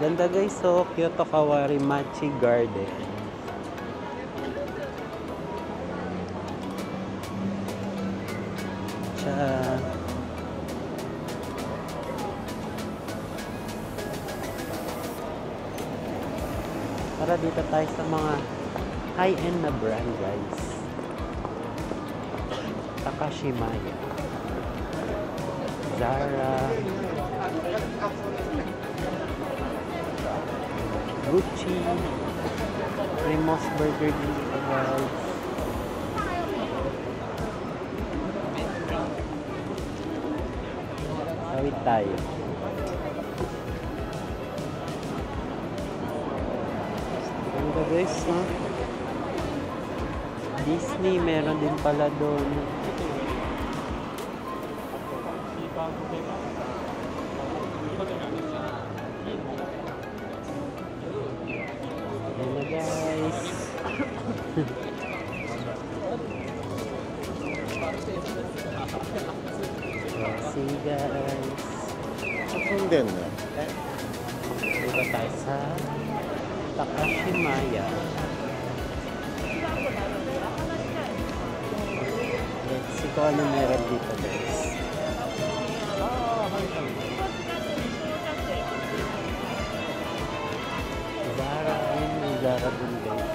Ganda guys, so Kyoto Kawarimachi Garden. Siya. Para dito tayo sa mga high-end na brand guys. Takashimaya, Zara, Gucci, Primos Burger dito guys. Sawit tayo. Ganda guys, no? Disney, meron din pala doon. Ayan na guys. See guys. Sundin na. Dito tayo sa Takashimaya. Let's see kung ano meron dito guys. Zara, ayun may Zara din guys.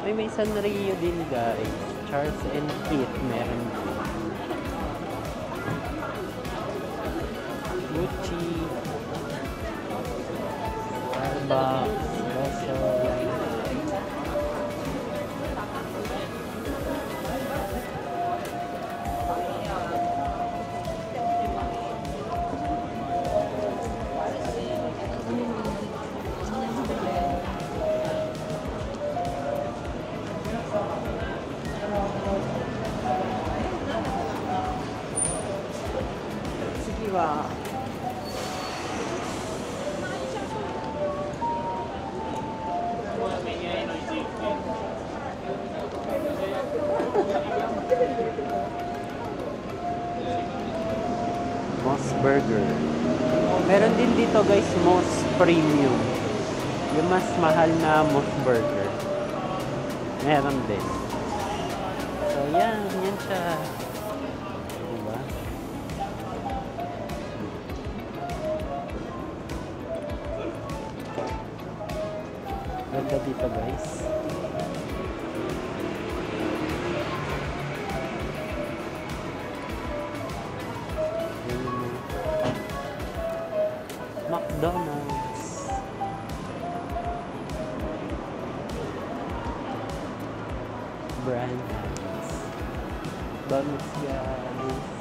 Ay, may Sanrio din guys. Charles and Keith meron din. Gucci, Starbucks, Russell. Sige ba? Moss Burger. Meron din dito guys, Moss Premium. Yung mas mahal na Moss Burger. Meron din. So yan siya. Diba? Ganda dito guys. McDonald's. Brand Hands. Donuts guys.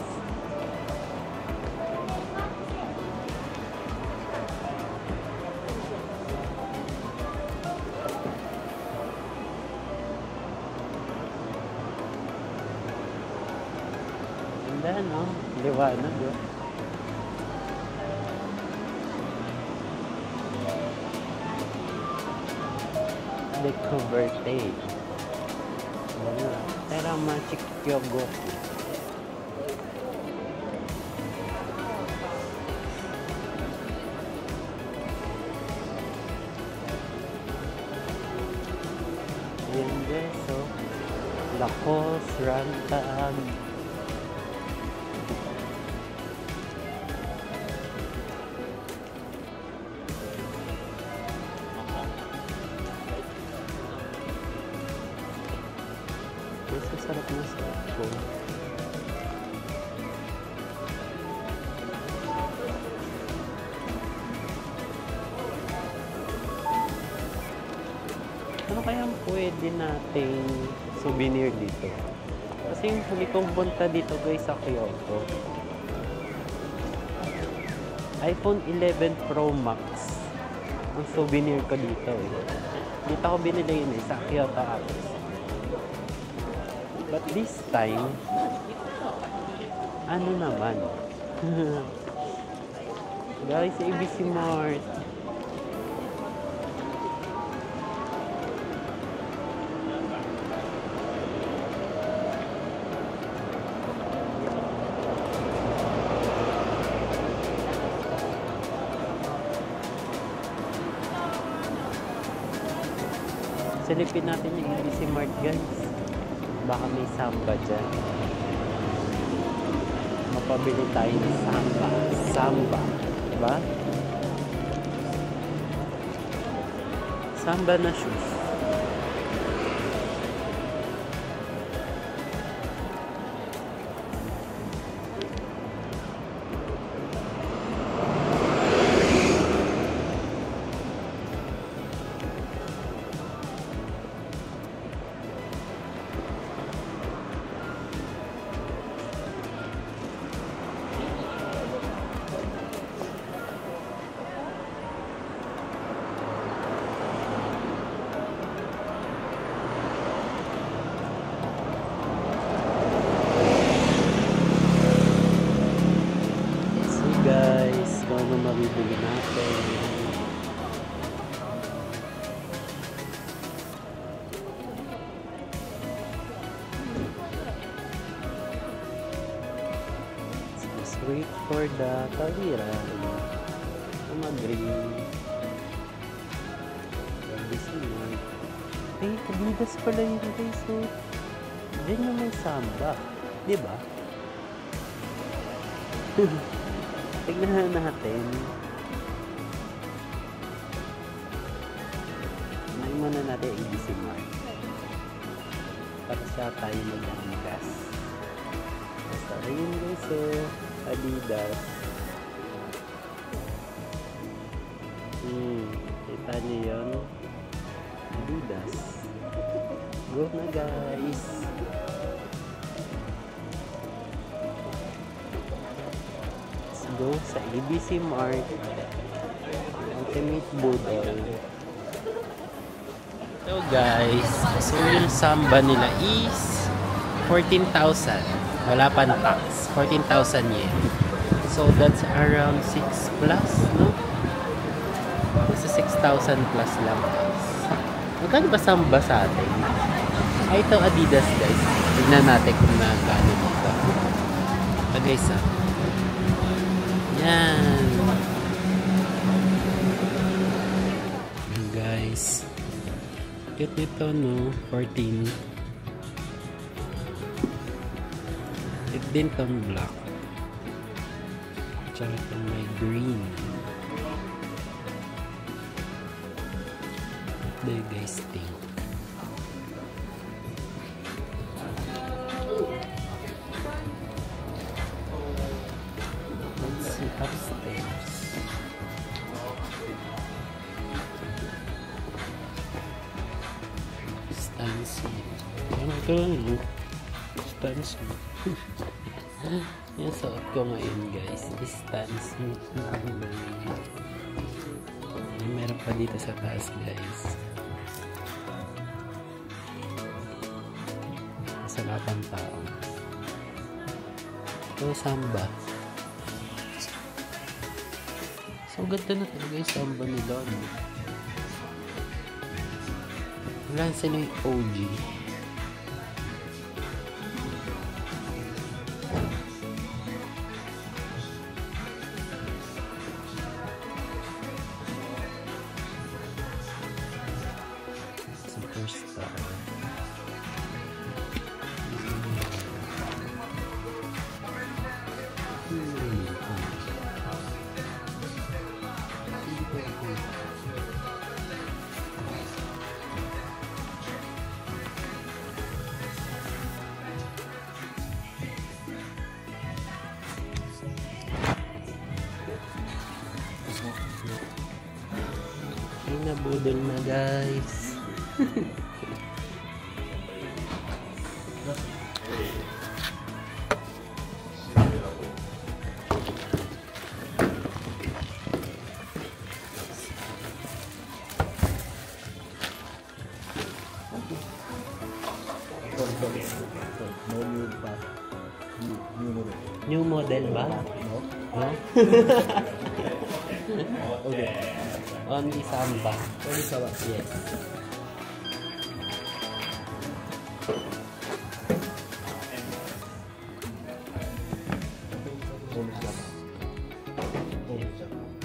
Ganda no? Liwanag yun. Decoverte. Teramachi Kyogoku. Ayan guys, so Lacoste, Rantan. Sarap na sarap po. Ano kaya pwede nating souvenir dito? Kasi yung huli kong punta dito guys sa Kyoto, iPhone 11 Pro Max ang souvenir ko dito eh. Dito ko binili yun eh, sa Kyoto Apps. But this time, ano naman? Guys, ABC Mart. Silipin natin yung ABC Mart, guys. Baka may samba dyan. Mapabili tayo ng samba. Samba. Diba? Samba na shoes. Guys, kung ano mabibili natin. Let's wait for the tawiran. Mag-green. Eh, Adidas pala yun guys. So, dyan yung may samba. Diba? Tignan natin. Tignan muna natin yung ABC Mart. Para siya tayo mag-Adidas. Basta rin guys, so Adidas. Kita niyo yun? Adidas. Go na guys. Go sa ABC Mart Ultimate Budol. So guys, so yung samba nila is 14,000. Wala pang tax. 14,000 yen. So that's around 6 plus, no? Nasa 6,000 plus lang guys. Magkano ba samba sa atin? Ay, ito Adidas guys. Tignan natin kung magkano dito. Ito guys yan. Guys. Cute nito, no? 14. It din tong black. Tsaka itong may green. What do you guys think? Upstairs. Stancy. Ano ito? Stancy. Yung suot ko ngayon guys. Stancy. Meron pa dito sa taas guys. Sa lapang tao. Ito samba. So, ganda na talaga yung samba nila. No? Wala sila yung OG. Superstar. Ay, nabudol na guys. New model ba? No? Okay. Only samba. Only samba. Yes.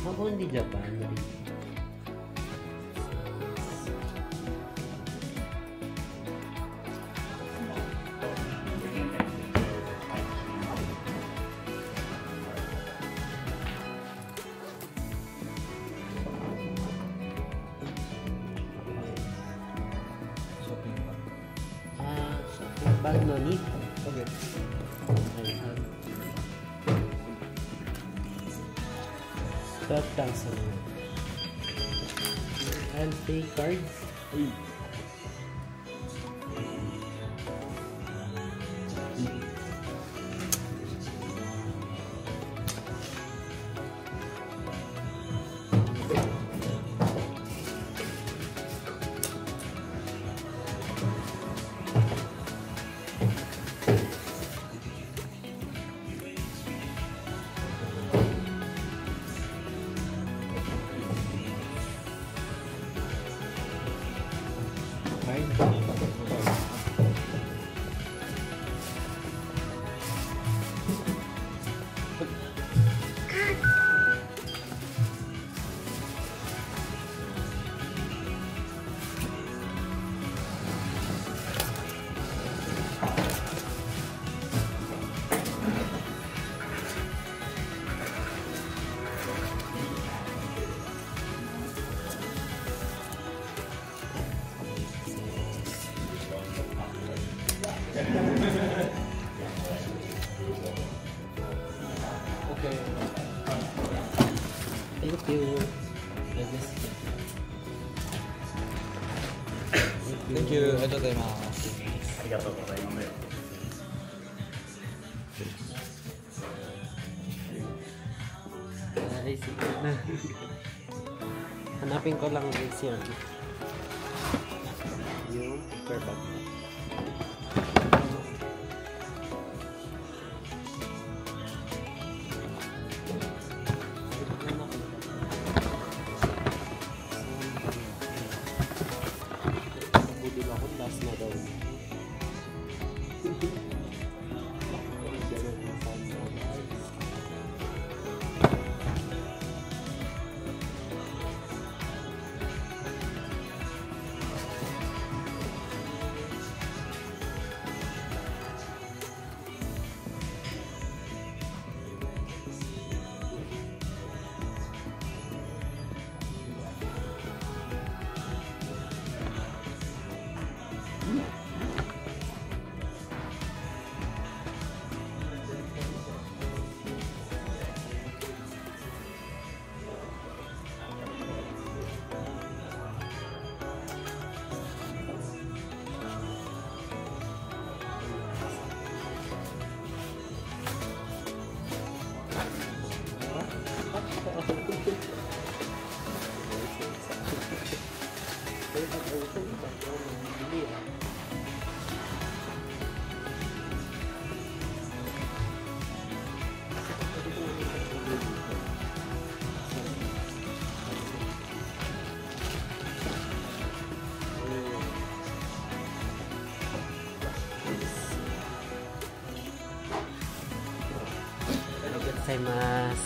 Ako hindi Japan. no need. Okay. I have 12,000. I'll pay cards. Uy. Okay. Thank you. Thank you. ありがとうございます。ありがとうございます。Ay, sige na. Hanapin ko lang guys yan. Yung paper bag. Budil ako, last na daw.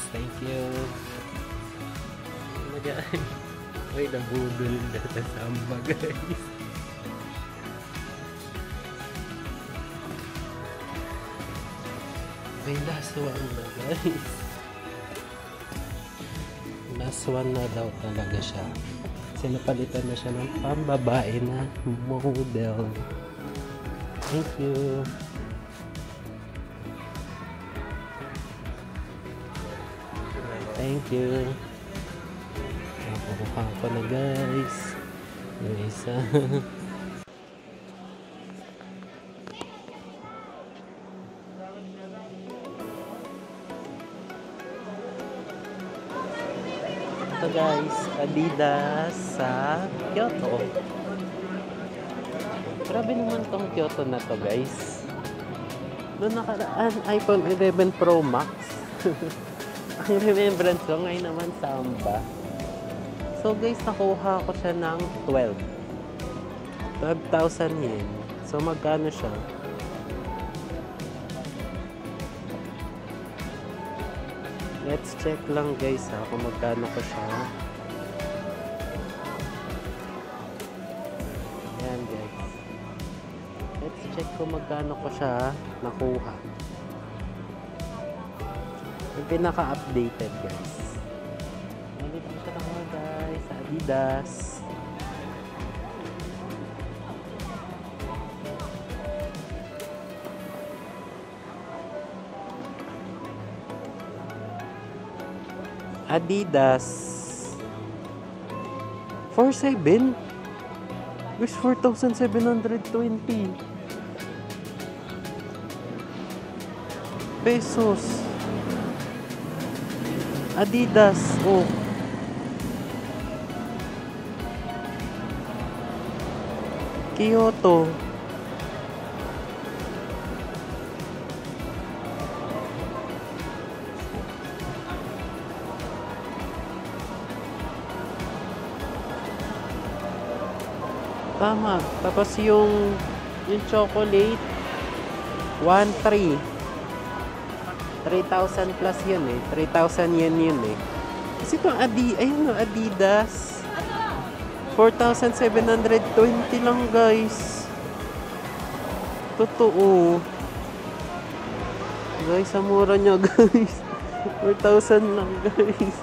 Thank you. Oh my God. Uy, nabudol na sa samba guys. May last one na guys. Last one na daw talaga siya. Sinapalitan na siya ng pambabae na model. Thank you. Thank you. Nakukuha ko na guys. Yung isa. Ito guys, Adidas sa Kyoto. Grabe naman tong Kyoto na to guys. Noong nakaraan, iPhone 11 Pro Max. Ang remembrance ko ngayon naman Samba. So guys, nakuha ko siya ng 12,000 yen. So magkano siya? Let's check lang guys ha kung magkano ko siya. Ayan guys. Let's check kung magkano ko siya nakuha. Yung pinaka-updated guys. Nandito ko siya nakuha guys sa Adidas. Adidas. 4,700. Guys, 4,720 pesos. Adidas. Oh. Kyoto. Tama. Tapos yung chocolate 1,300. 3,000 plus yun eh. 3,000 yen yun eh. Kasi itong Adidas 4,720 lang guys. Totoo. Guys, ang mura niya guys. 4,000 lang guys.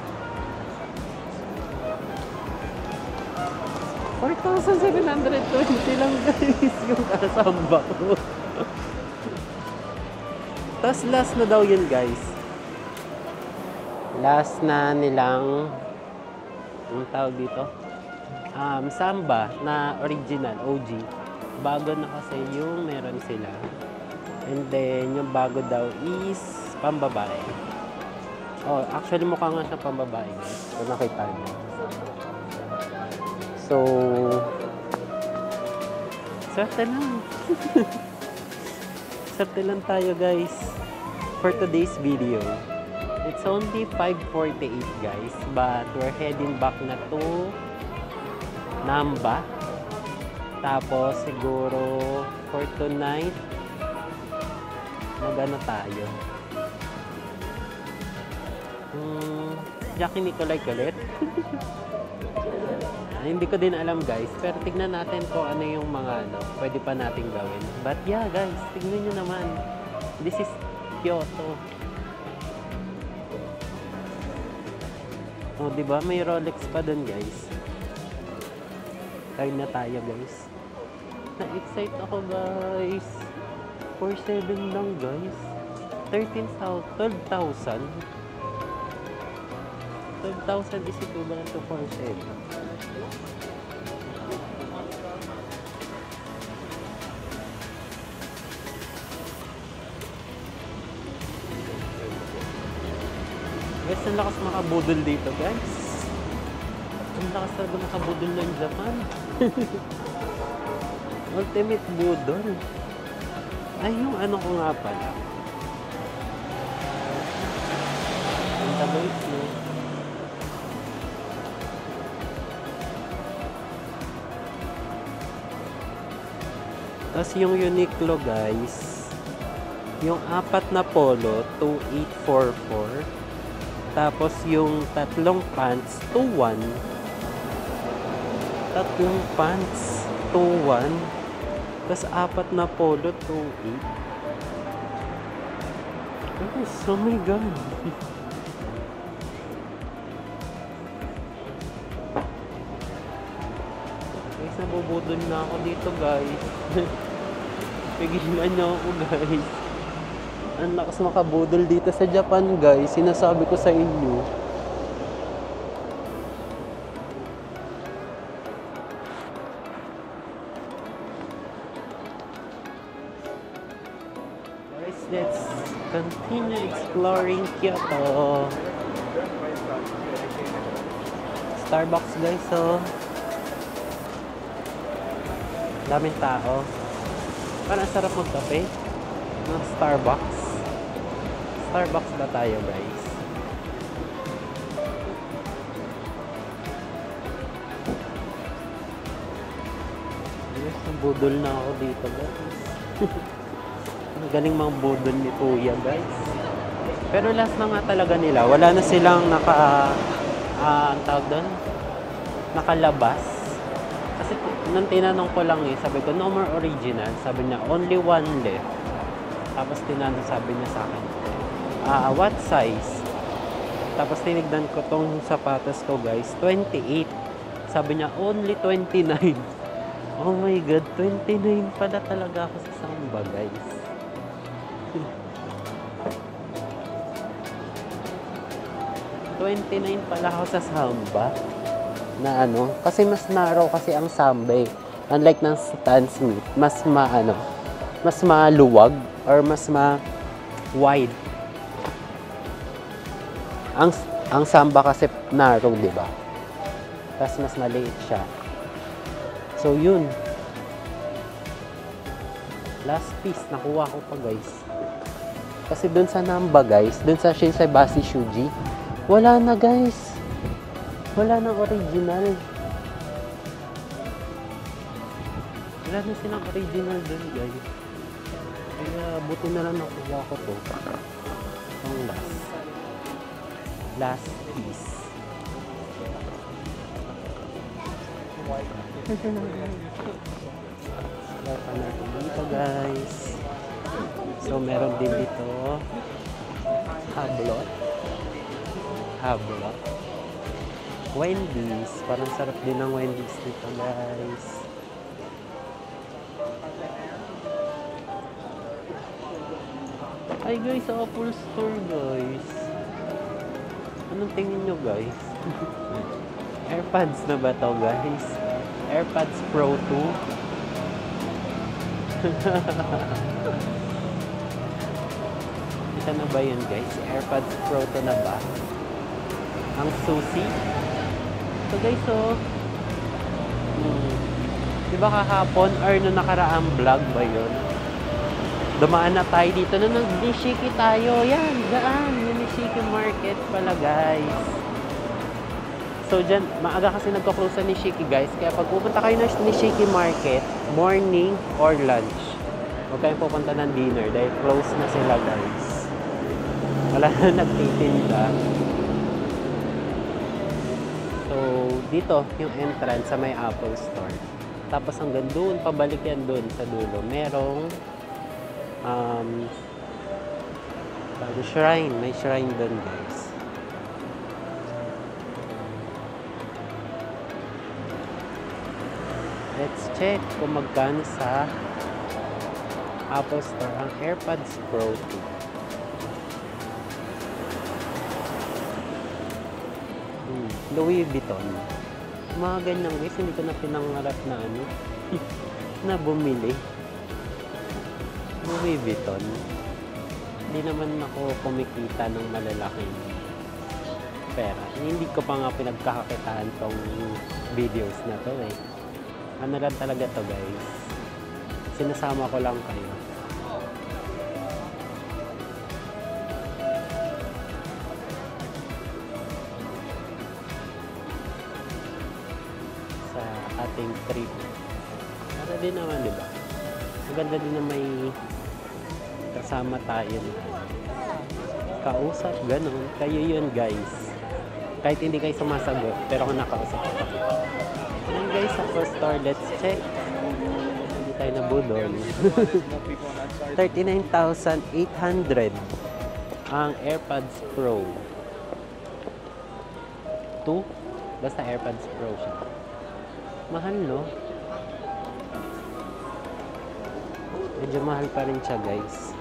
4,720 lang guys yung kasamba ko. Tapos last na daw yun guys. Last na nilang anong tawag dito? Samba na original, OG. Bago na kasi yung meron sila. And then yung bago daw is pambabae. Oh, actually mukha nga siya pambabae guys. Kung nakita niyo. So, swerte lang. Swerte lang tayo guys for today's video. It's only 5:48 guys, but we're heading back na to Namba. Tapos siguro for tonight magano tayo. Jackie Nicolay ulit. Hindi ko din alam guys, pero tignan natin kung ano yung mga pwede pa nating gawin. But yeah guys, tignan nyo naman. This is Kyoto. Oh, diba? May Rolex pa dun guys. Try na tayo guys. Na-excite ako guys. 4,700 lang guys. 12,000. 12,000 is equivalent to 4,700. Guys, ang lakas makabudol dito guys. Ang lakas talaga makabudol ng Japan. Ultimate budol. Ay, yung ano ko nga pala. Ang guys, no? Tapos yung Uniqlo guys, yung 4 na polo, 2,844. Tapos yung tatlong pants, 2,1. Tatlong pants, 2,1. Tapos 4 na polo, 2,8. Guys, oh my god. Guys, nabubudol na ako dito guys. Pigilan niyo ako guys. Ang lakas makabudol dito sa Japan guys. Sinasabi ko sa inyo. Guys, let's continue exploring Kyoto. Starbucks guys, oh. Daming tao. Parang sarap magkape ng Starbucks. Starbucks ba tayo guys? Yes, nabudol na ako dito guys. Ang galing mga budol ni Kuya guys. Pero last na nga talaga nila. Wala na silang ang tawag doon? Nakalabas. Kasi nung tinanong ko lang sabi ko no more original. Sabi niya only one left. Tapos sabi niya sa akin, what size? Tapos tinignan ko tong sapatos ko guys, 28. Sabi niya, only 29. Oh my god, 29 pala talaga ako sa Samba guys. 29 pala ako sa Samba. Na ano, kasi mas narrow kasi ang Samba eh. Unlike ng Stan Smith, mas mas maluwag or mas wide. Ang Samba kasi narrow, di ba? Tapos mas maliit siya. So yun. Last piece, nakuha ko pa guys. Kasi dun sa Namba guys, dun sa Shinsei Bashi Shuji, wala na guys. Wala na original. Wala na silang original dun guys. Kaya buti na lang nakuha ko to. Ang last piece. Wala pa natin dito guys. So meron din dito hablot. Wendy's. Parang sarap din ng Wendy's dito guys. Ay guys, sa Apple Store guys. Anong tingin nyo guys? AirPods na ba to guys? AirPods Pro 2. Ito na ba yun guys? AirPods Pro 2 na ba? Ang susi. So guys, so diba kahapon or no nakaraang vlog ba yun? Dumaan na tayo dito na nag-Nishiki tayo. Yan, daan. Yung Nishiki Market pala guys. So dyan, maaga kasi nagko-close sa Nishiki guys. Kaya pag pupunta kayo ng Nishiki Market, morning or lunch, huwag kayong pupunta ng dinner dahil close na sila guys. Wala na nagtitinda. So dito, yung entrance sa may Apple Store. Tapos hanggang doon, pabalik yan doon sa dulo. Merong shrine. May shrine doon guys. Let's check kung magkano sa Apple Store ang AirPods Pro 2. Louis Vuitton. Mga ganyan guys, hindi ko na pinangarap na na bumili. Louis Vuitton. Hindi naman ako kumikita ng malalaking pera. Hindi ko pa nga pinagkakakitaan tong videos na to eh. Ano lang talaga to guys. Sinasama ko lang kayo. Sa ating trip. Para din naman, di ba? Maganda din na may kasama tayo na kausap, ganun. Kayo yun guys. Kahit hindi kayo sumasagot, pero kung nakausap ko kayo. Ayan guys, sa first store, let's check. Hindi tayo nabudol. 39,800 ang AirPods Pro 2. Basta AirPods Pro siya. Mahal, no? Medyo mahal pa rin siya, guys.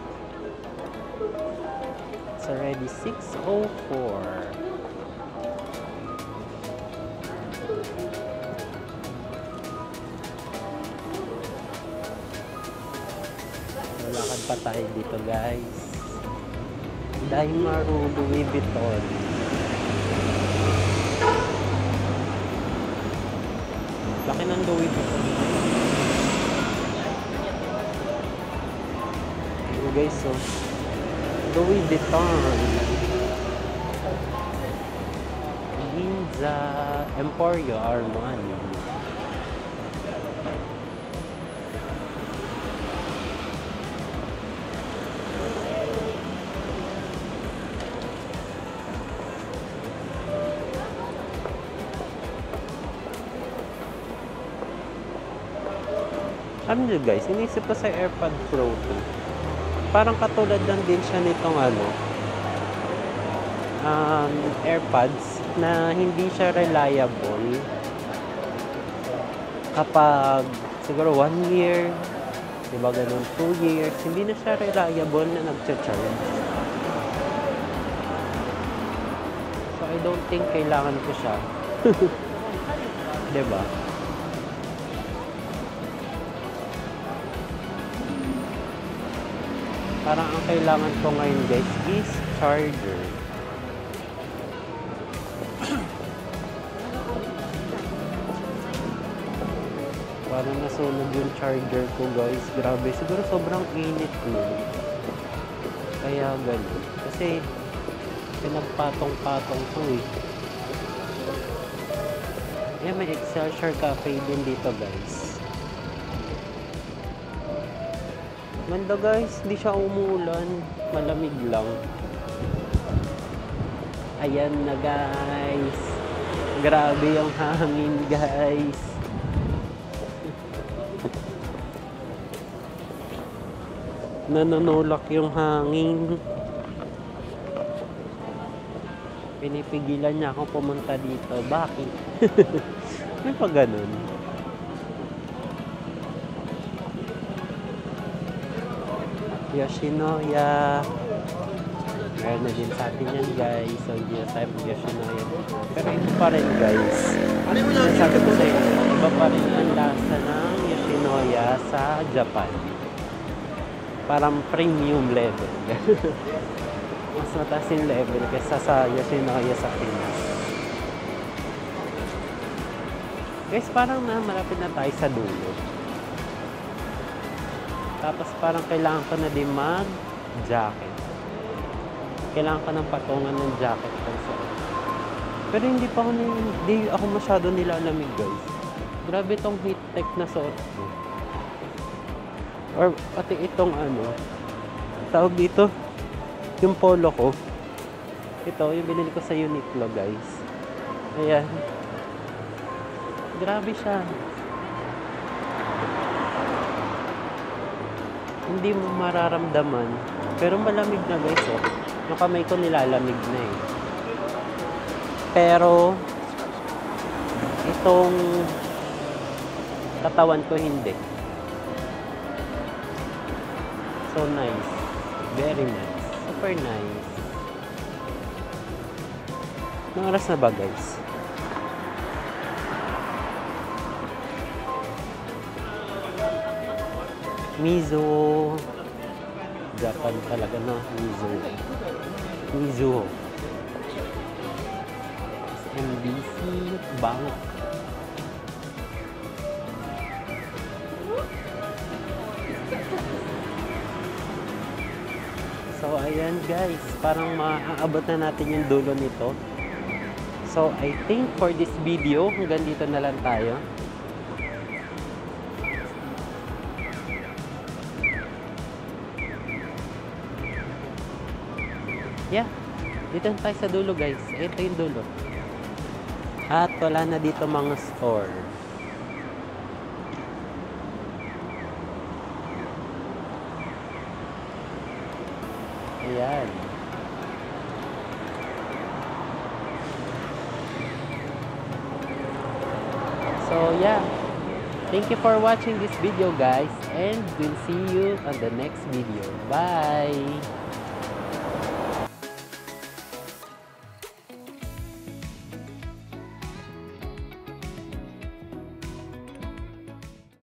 It's already 6:04. Lakad pa tayo dito, guys. Daimaru Louis Vuitton. Laki ng Louis Vuitton. Ayan, guys, so Louis Vuitton. Ginza Emporio Armani. Ano nyo guys, inisip ko sa AirPod Pro 2. Parang katulad lang din siya nitong AirPods na hindi siya reliable kapag siguro 1 year, diba ganun, 2 years, hindi na siya reliable na nag-charge. So So, I don't think kailangan ko siya. Diba? Parang ang kailangan ko ngayon guys is charger. Parang nasunog yung charger ko guys. Grabe. Siguro sobrang init nun. Kaya ganun. Kasi pinagpatong-patong ko eh. Ayan, may Excelsior Cafe din dito guys. Ganda guys, hindi siya umuulan, malamig lang. Ayan na guys. Grabe yung hangin guys. Nanunulak yung hangin. Pinipigilan niya akong pumunta dito. Bakit? May pa ganun. Yoshinoya. Meron na din sa atin yan guys. So hindi na tayo Yoshinoya. Pero ito pa rin guys. Sabi ko sa'yo, iba pa rin ang lasa ng Yoshinoya sa Japan. Parang premium level. Mas mataas yung level kaysa sa Yoshinoya sa Pinas. Guys, parang malapit na tayo sa dulo. Tapos parang kailangan ko na din mag-jacket. Kailangan ko ng patungan ng jacket. Pero hindi ako masyado nilalamig guys. Grabe itong heat tech na suot ko. Or pati itong tawag dito, yung polo ko. Ito, yung binili ko sa Uniqlo guys. Ayan. Grabe siya. Hindi mo mararamdaman. Pero malamig na guys oh. Yung kamay ko nilalamig na eh. Pero itong katawan ko hindi. So nice. Very nice. Super nice. Anong oras na ba guys? Mizuho. Japan talaga no? Mizuho. Mizuho. MBC Bank. So, ayan guys. Parang maaabot na natin yung dulo nito. So, I think for this video, hanggang dito na lang tayo. Yeah. Dito na tayo sa dulo guys. Ito yung dulo. At wala na dito mga store. Ayan. So yeah. Thank you for watching this video guys. And we'll see you on the next video. Bye!